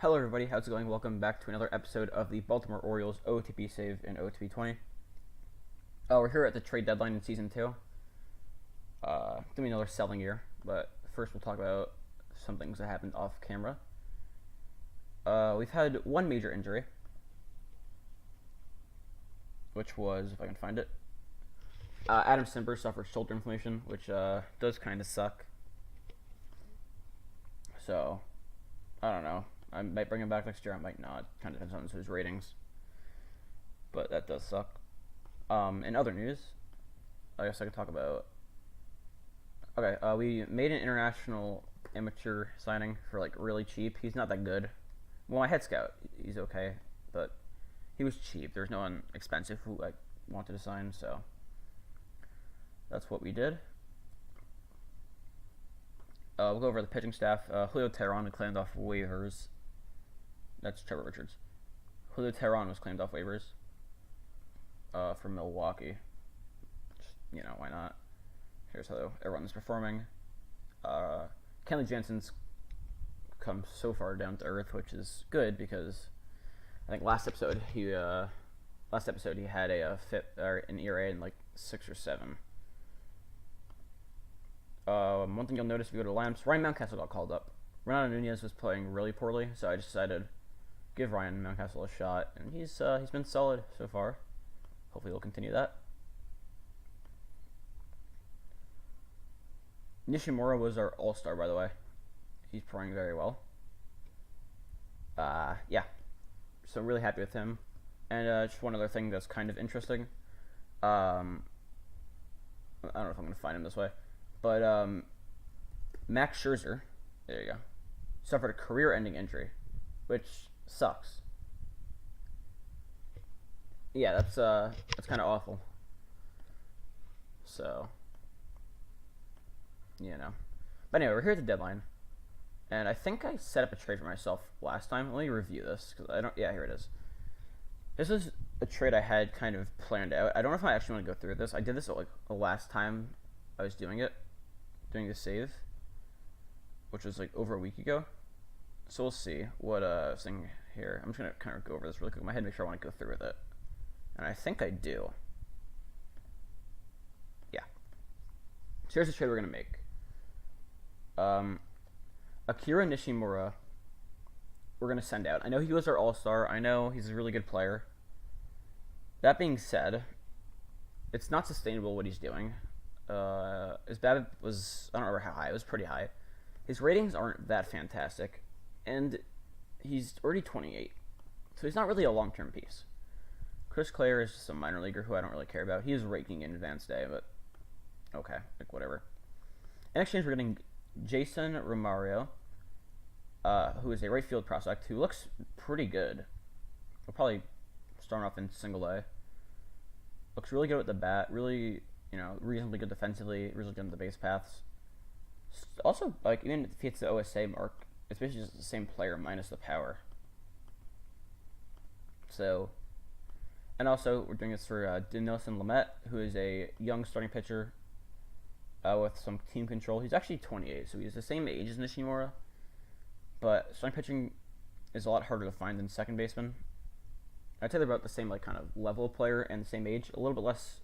Hello everybody, how's it going? Welcome back to another episode of the Baltimore Orioles OOTP save in OOTP 20. We're here at the trade deadline in Season 2. Doing another selling year, but first we'll talk about some things that happened off camera. We've had one major injury, which was, if I can find it, Adam Simber suffered shoulder inflammation, which does kind of suck. So, I don't know. I might bring him back next year, I might not. Kind of depends on his ratings. But that does suck. In other news, I guess I could talk about... Okay, we made an international amateur signing for, like, really cheap. He's not that good. Well, my head scout, he's okay, but he was cheap. There's no one expensive who I wanted to sign, so that's what we did. We'll go over the pitching staff. Julio Teheran claimed off waivers. That's Trevor Richards. Julio Teheran was claimed off waivers from Milwaukee. Just, why not? Here's how everyone's performing. Kenley Jansen's come so far down to earth, which is good because I think last episode he had an ERA in like 6 or 7. One thing you'll notice if you go to lineups, Ryan Mountcastle got called up. Renato Nunez was playing really poorly, so I decided give Ryan Mountcastle a shot, and he's been solid so far. Hopefully, he'll continue that. Nishimura was our all-star, by the way. He's playing very well. Yeah. So really happy with him. And just one other thing that's kind of interesting. I don't know if I'm going to find him this way. But Max Scherzer, there you go, suffered a career-ending injury, which sucks. Yeah, that's kind of awful. So, But anyway, we're here at the deadline, and I think I set up a trade for myself last time. Let me review this because I don't. Yeah, here it is. This is a trade I had kind of planned out. I don't know if I actually want to go through this. I did this like the last time I was doing the save, which was like over a week ago. So we'll see what thing here. I'm just gonna kind of go over this really quick in my head, make sure I want to go through with it. And I think I do. Yeah. So here's the trade we're gonna make. Akira Nishimura, we're gonna send out. I know he was our all-star. I know he's a really good player. That being said, it's not sustainable what he's doing. His BABIP was, I don't remember how high, it was pretty high. His ratings aren't that fantastic, and he's already 28, so he's not really a long-term piece. Chris Clare is just a minor leaguer who I don't really care about. He is raking in advanced day, but okay, like whatever. In exchange, we're getting Jason Romario, who is a right field prospect who looks pretty good. We'll probably start off in single A. Looks really good with the bat, really... reasonably good defensively, reasonably good on the base paths. Also, like, even if he hits the OSA mark, it's basically just the same player minus the power. So, and also, we're doing this for Dinelson Lamet, who is a young starting pitcher with some team control. He's actually 28, so he's the same age as Nishimura, but starting pitching is a lot harder to find than second baseman. I'd say they're about the same, like, kind of level of player and the same age, a little bit less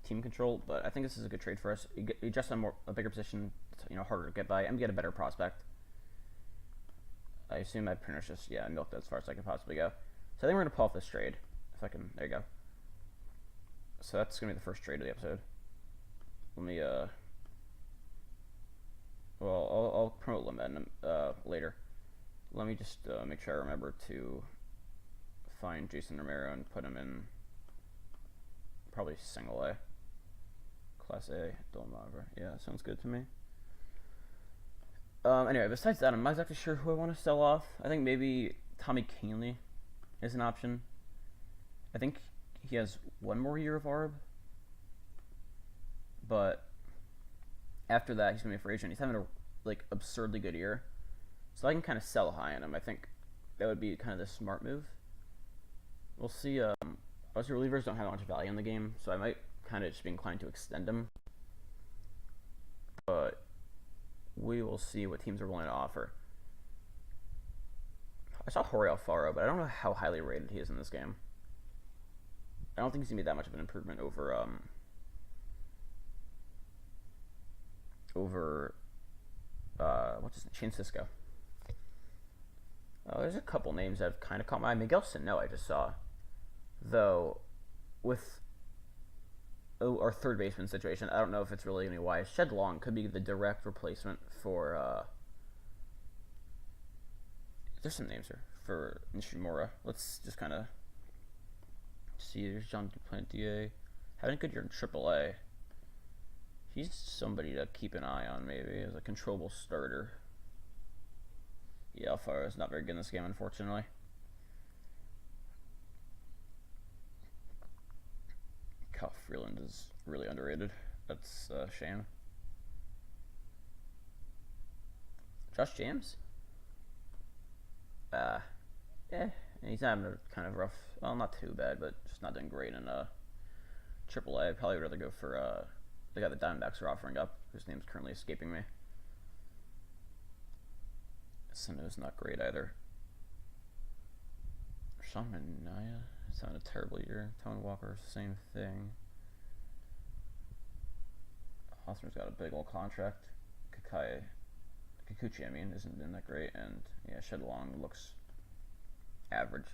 team control, but I think this is a good trade for us. You just on a bigger position, harder to get by, and get a better prospect. I assume I pretty much just, milked that as far as I can possibly go. So I think we're going to pull off this trade. If I can, there you go. So that's going to be the first trade of the episode. Let me, well, I'll promote Lemon later. Let me just make sure I remember to find Jason Romero and put him in probably single A. Class A, Dolmaver. Yeah, sounds good to me. Anyway, besides that, I'm not exactly sure who I want to sell off. I think maybe Tommy Kahnle is an option. I think he has one more year of ARB. But after that, he's going to be a free agent. He's having a, absurdly good year. So I can kind of sell high on him. I think that would be kind of the smart move. We'll see. Obviously, relievers don't have much value in the game, so I might kind of just be inclined to extend them. But we will see what teams are willing to offer. I saw Jorge Alfaro, but I don't know how highly rated he is in this game. I don't think he's gonna be that much of an improvement over what's his name? Shane Cisco. Oh, there's a couple names that have kind of caught my eye. Miguel Sano, I just saw, though, with our third baseman situation. I don't know if it's really any wise. Shed Long could be the direct replacement for. There's some names here for Nishimura. Let's just kind of see. There's John Duplantier, having a good year in AAA. He's somebody to keep an eye on, maybe as a controllable starter. Yeah, Alfaro is not very good in this game, unfortunately. Kyle Freeland is really underrated. That's a shame. Josh James? Yeah, he's having a kind of rough, well, not too bad, but just not doing great in AAA. I'd probably rather go for the guy the Diamondbacks are offering up, whose name's currently escaping me. Sano's not great either. Sean Manaea is having a terrible year. Tone Walker, same thing. Hosmer's got a big old contract. Kikuchi, I mean, isn't doing that great, and yeah, Shed Long looks average.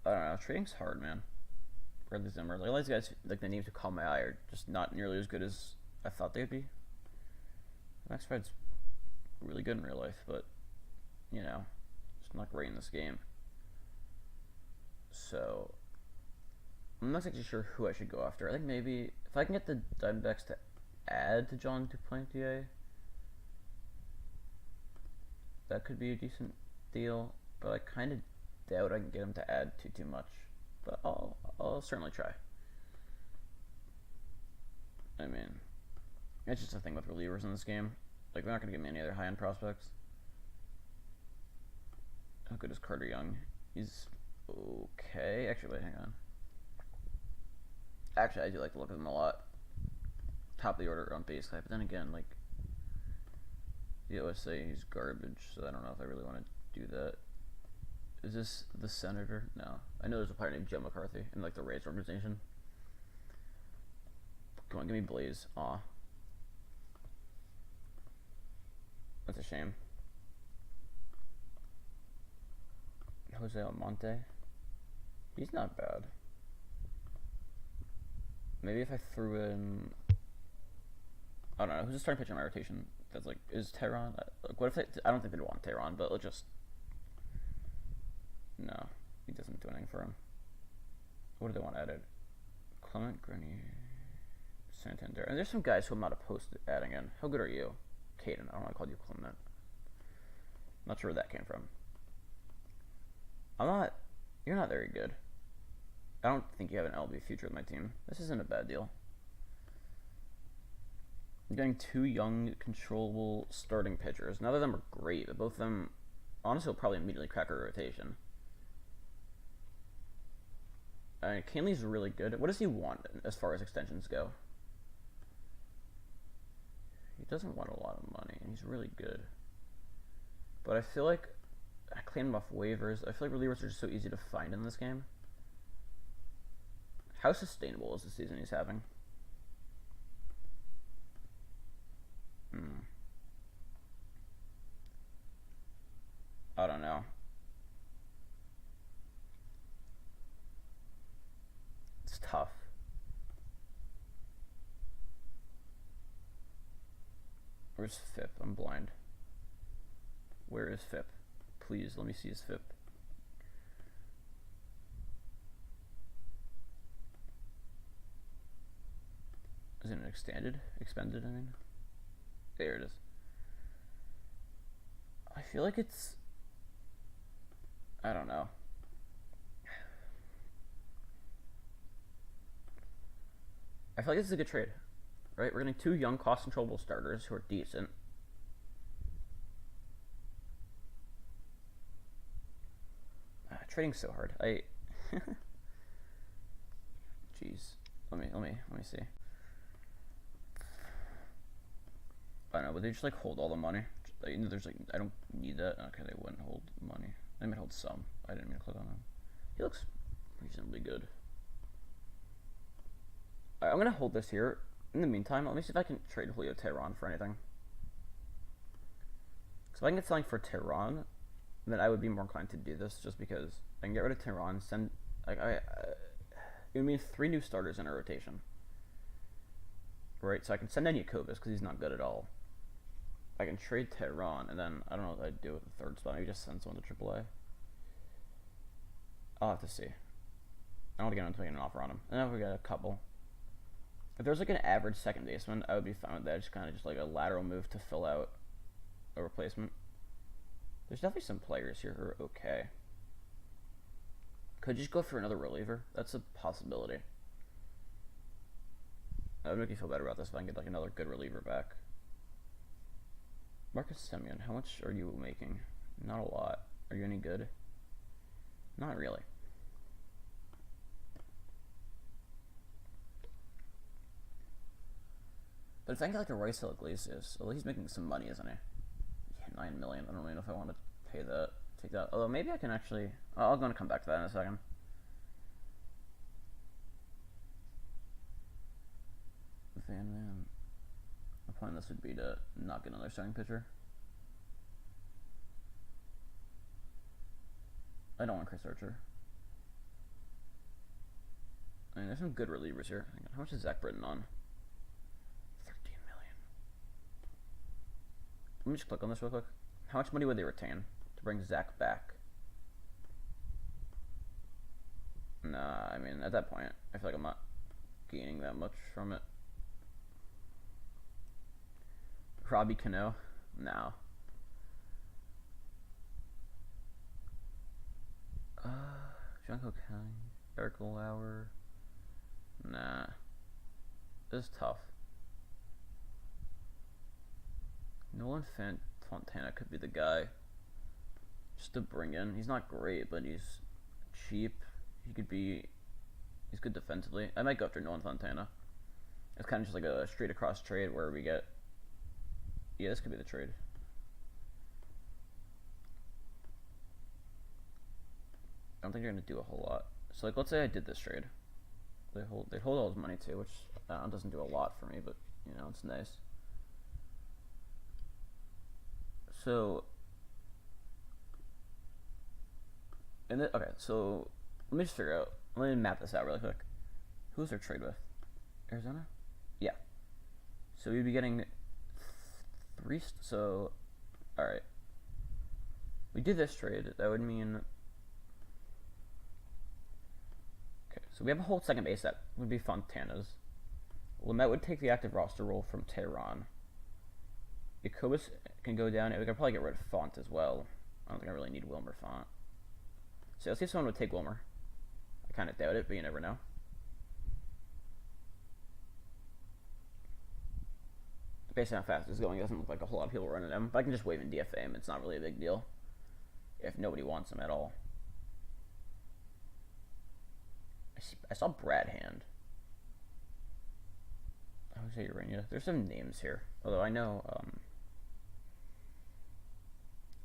I don't know. Trading's hard, man. Bradley Zimmer, like all these guys, like the names who caught my eye are just not nearly as good as I thought they'd be. Max Fred's really good in real life, but you know, just not great in this game. So I'm not actually sure who I should go after. I think maybe if I can get the Diamondbacks to add to John Duplantier, that could be a decent deal, but I kind of doubt I can get him to add too much. But I'll certainly try. I mean, it's just a thing with relievers in this game. Like, they're not going to give me any other high-end prospects. How good is Carter Young? He's okay. Actually, wait, hang on. Actually, I do like to look at him a lot. Top of the order on base guy, but then again, like, the OSA, he's garbage, so I don't know if I really want to do that. Is this the Senator? No. I know there's a player named Joe McCarthy in, like, the Rays organization. Come on, give me Blaze. Aw. That's a shame. Jose Almonte. He's not bad. Maybe if I threw in, I don't know, who's the starting pitcher in my rotation? That's like, is Tehran? Like, what if they, I don't think they'd want Tehran, but let's just, no, he doesn't do anything for him. What do they want added? Clement, Grenier, Santander. And there's some guys who I'm not opposed to adding in. How good are you? Caden. I don't want to call you Clement. Not sure where that came from. You're not very good. I don't think you have an LB future with my team. This isn't a bad deal. I'm getting two young, controllable starting pitchers. None of them are great, but both of them, honestly, will probably immediately crack our rotation. Canley's really good. What does he want as far as extensions go? He doesn't want a lot of money, and he's really good. But I feel like I cleaned him off waivers. I feel like relievers are just so easy to find in this game. How sustainable is the season he's having? I don't know. It's tough. Where's FIP? I'm blind. Where is FIP? Please, let me see his FIP. Is it an expended, I mean? There it is. I feel like it's, I don't know. I feel like this is a good trade, right? We're getting two young, cost-controllable starters who are decent. Trading's so hard. Jeez. Let me see. I don't know, would they just like hold all the money? There's like, I don't need that. Okay, they wouldn't hold money. They might hold some. I didn't mean to click on him. He looks reasonably good. Alright, I'm gonna hold this here. In the meantime, let me see if I can trade Julio Teheran for anything. So if I can get something for Teheran, then I would be more inclined to do this, just because I can get rid of Teheran, send like it would mean 3 new starters in a rotation. Right, so I can send in Yakovas because he's not good at all. I can trade Teheran, and then I don't know what I'd do with the 3rd spot. Maybe just send someone to AAA. I'll have to see. I don't want to get into an offer on him. And then we got a couple. If there's like an average second baseman, I would be fine with that. Just kind of just like a lateral move to fill out a replacement. There's definitely some players here who are okay. Could you just go for another reliever? That's a possibility. That would make me feel better about this if I can get like another good reliever back. Marcus Semien, how much are you making? Not a lot. Are you any good? Not really. But if I can get like a Rice Iglesias, well, he's making some money, isn't he? Yeah, $9 million. I don't really know if I want to pay that. Take that. Although maybe I can actually. I'm going to come back to that in a second. Man. My point this would be to not get another starting pitcher. I don't want Chris Archer. I mean, there's some good relievers here. How much is Zach Britton on? 13 million. Let me just click on this real quick. How much money would they retain to bring Zach back? Nah, I mean, at that point, I feel like I'm not gaining that much from it. Robbie Cano? No. Junko Kang, Eric Lauer. Nah. This is tough. Nolan Fontana could be the guy just to bring in. He's not great, but he's cheap. He's good defensively. I might go after Nolan Fontana. It's kind of just like a straight across trade where we get. Yeah, this could be the trade. I don't think they're gonna do a whole lot. So like, let's say I did this trade. They hold all his money too, which doesn't do a lot for me, but you know, it's nice. So, okay, so let me just figure out. Let me map this out really quick. Who's their trade with? Arizona? Yeah. So we'd be getting 3. So, all right. We did this trade. That would mean. Okay, so we have a whole second base that would be Fontana's. Lamet would take the active roster role from Teheran. Jacobus can go down, and we could probably get rid of Font as well. I don't think I really need Wilmer Font. So let's see if someone would take Wilmer. I kind of doubt it, but you never know. Based on how fast it's going, it doesn't look like a whole lot of people running him. But I can just wave in DFA him. It's not really a big deal if nobody wants him at all. I saw Brad Hand. Jose Urania. There's some names here. Although I know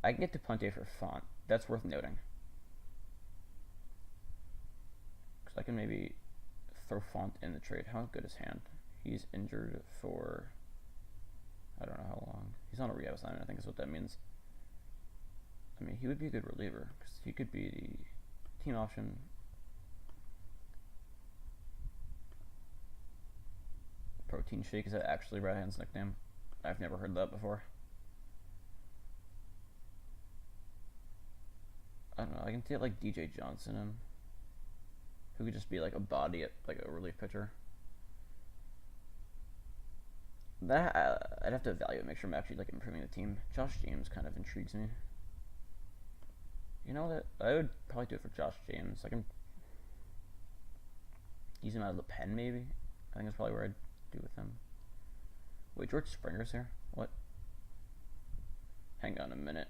I can get to Puente for Font. That's worth noting. Because I can maybe throw Font in the trade. How good is Hand? He's injured for I don't know how long. He's on a rehab assignment, I think is what that means. I mean, he would be a good reliever. Because he could be the team option. Protein Shake, is that actually Brad Hand's nickname? I've never heard that before. I don't know, I can see it like DJ Johnson in, who could just be like a body at like a relief pitcher. That I'd have to evaluate, make sure I'm actually like improving the team. Josh James kind of intrigues me. You know that I would probably do it for Josh James. I can use him out of the pen maybe. I think that's probably where I'd do with him. Wait, George Springer's here? What? Hang on a minute.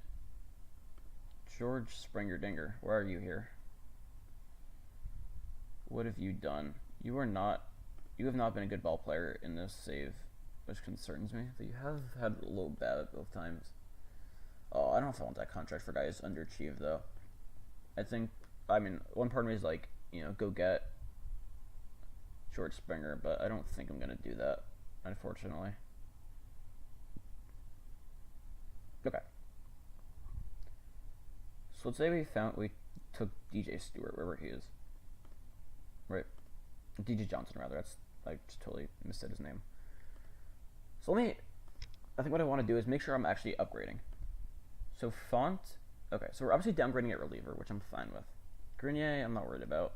George Springer Dinger, why are you here? What have you done? You have not been a good ball player in this save, which concerns me. That you have had a low BABIP both times. Oh, I don't know if I want that contract for guys underachieved though. I think, I mean, one part of me is like, go get George Springer, but I don't think I'm gonna do that, unfortunately. Okay. So let's say we took DJ Stewart, wherever he is. Right. DJ Johnson, rather. I just totally missaid his name. So I think what I want to do is make sure I'm actually upgrading. So font, okay, so we're obviously downgrading at reliever, which I'm fine with. Grenier, I'm not worried about.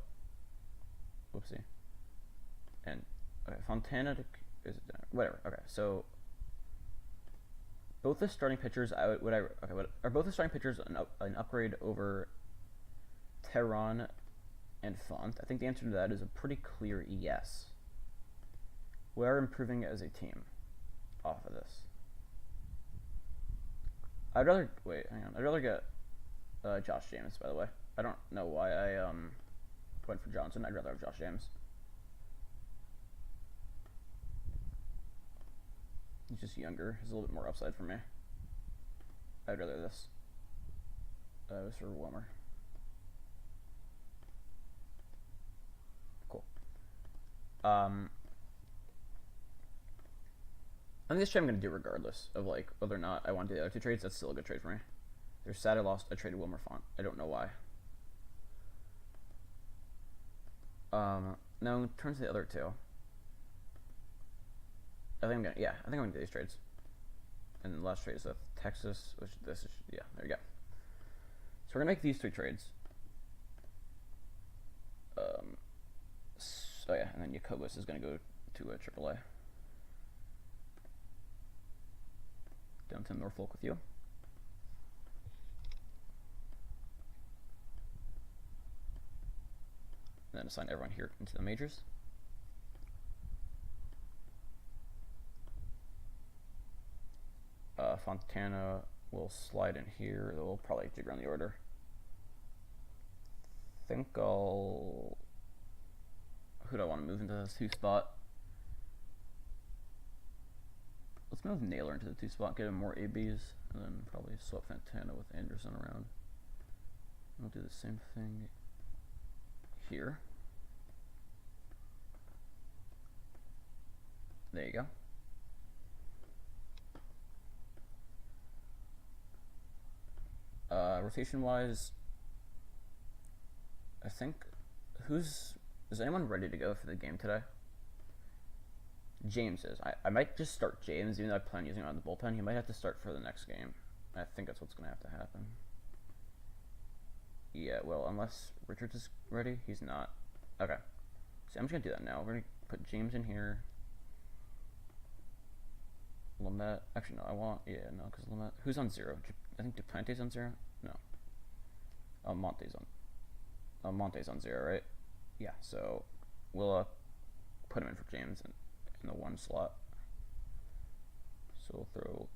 Whoopsie. And, okay, Fontana is whatever. Okay, so both the starting pitchers, are both the starting pitchers an upgrade over Teheran and Font? I think the answer to that is a pretty clear yes. We are improving as a team off of this. I'd rather get Josh James, by the way. I don't know why I went for Johnson. I'd rather have Josh James. He's just younger. He's a little bit more upside for me. I'd rather this. It was for Wilmer. Cool. I think this trade I'm going to do regardless of like whether or not I want to do the other two trades. That's still a good trade for me. They're sad I lost. I traded Wilmer Font. I don't know why. Now in terms of the other two, I think I'm gonna do these trades. And the last trade is with Texas, which this is, yeah, there you go. So we're gonna make these three trades. So yeah, and then Jacobus is gonna go to a AAA. Down to Norfolk with you. And then assign everyone here into the majors. Fontana will slide in here. We'll probably jig around the order. I think who do I want to move into this 2 spot? Let's move Naylor into the 2 spot, get him more ABs, and then probably swap Fontana with Anderson around. We'll do the same thing here. There you go. Rotation wise, I think is anyone ready to go for the game today? James is. I might just start James, even though I plan using him on the bullpen. He might have to start for the next game. I think that's what's going to have to happen. Yeah, well, unless Richards is ready, he's not. Okay. So I'm just going to do that now. We're going to put James in here. Lamet. Actually, no, because Lamet. Who's on 0? I think Duplante's on 0? No. Monte's on 0, right? Yeah, so we'll put him in for James in the 1 slot. So we'll throw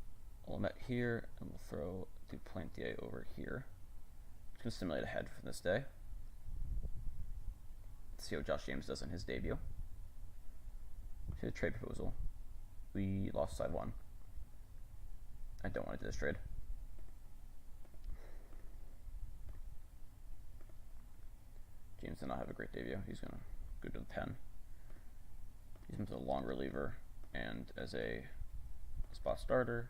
Lamet here, and we'll throw Duplante over here. Just going to simulate a head for this day. Let's see how Josh James does in his debut. See the trade proposal. We lost side 1. I don't want to do this trade. James did not have a great debut. He's going to go to the pen. He's into a long reliever, and as a spot starter,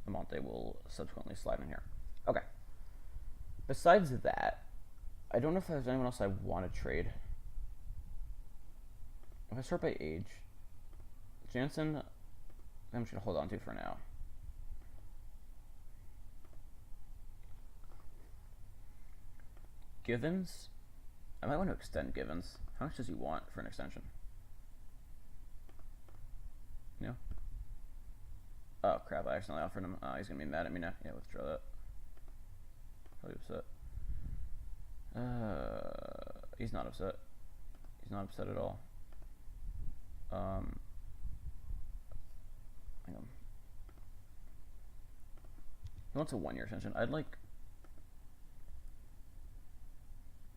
Amonte will subsequently slide in here. Okay. Besides that, I don't know if there's anyone else I want to trade. If I sort by age, Jansen, I'm just going to hold on to for now. Givens, I might want to extend Givens. How much does he want for an extension? No? Oh crap, I accidentally offered him. He's going to be mad at me now. Yeah, withdraw that. Probably upset. He's not upset. He's not upset at all. Hang on. He wants a 1-year extension. I'd like...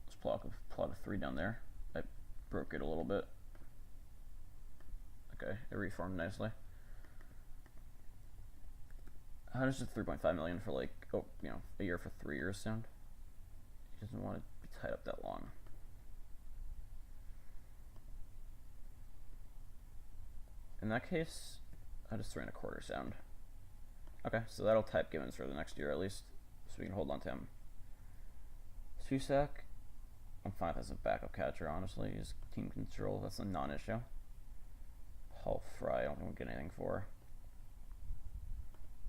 Let's plot a 3 down there. I broke it a little bit. Okay, it reformed nicely. How does just 3.5 million for like a year for 3 years sound? He doesn't want to be tied up that long. In that case, I'll just 3.25 sound. Okay, so that'll type Gibbons for the next year at least, so we can hold on to him. Susak, I'm fine as a backup catcher, honestly. He's team control, that's a non-issue. Paul Fry, I don't think we'll get anything for.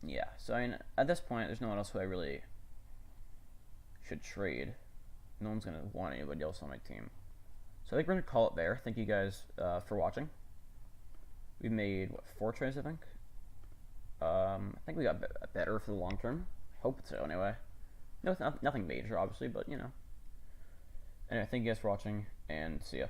Yeah, so I mean, at this point, there's no one else who I really should trade. No one's going to want anybody else on my team. So I think we're going to call it there. Thank you guys for watching. We made, what, 4 trades, I think? I think we got better for the long term. Hope so, anyway. No, nothing major, obviously, but, you know. Anyway, thank you guys for watching, and see ya.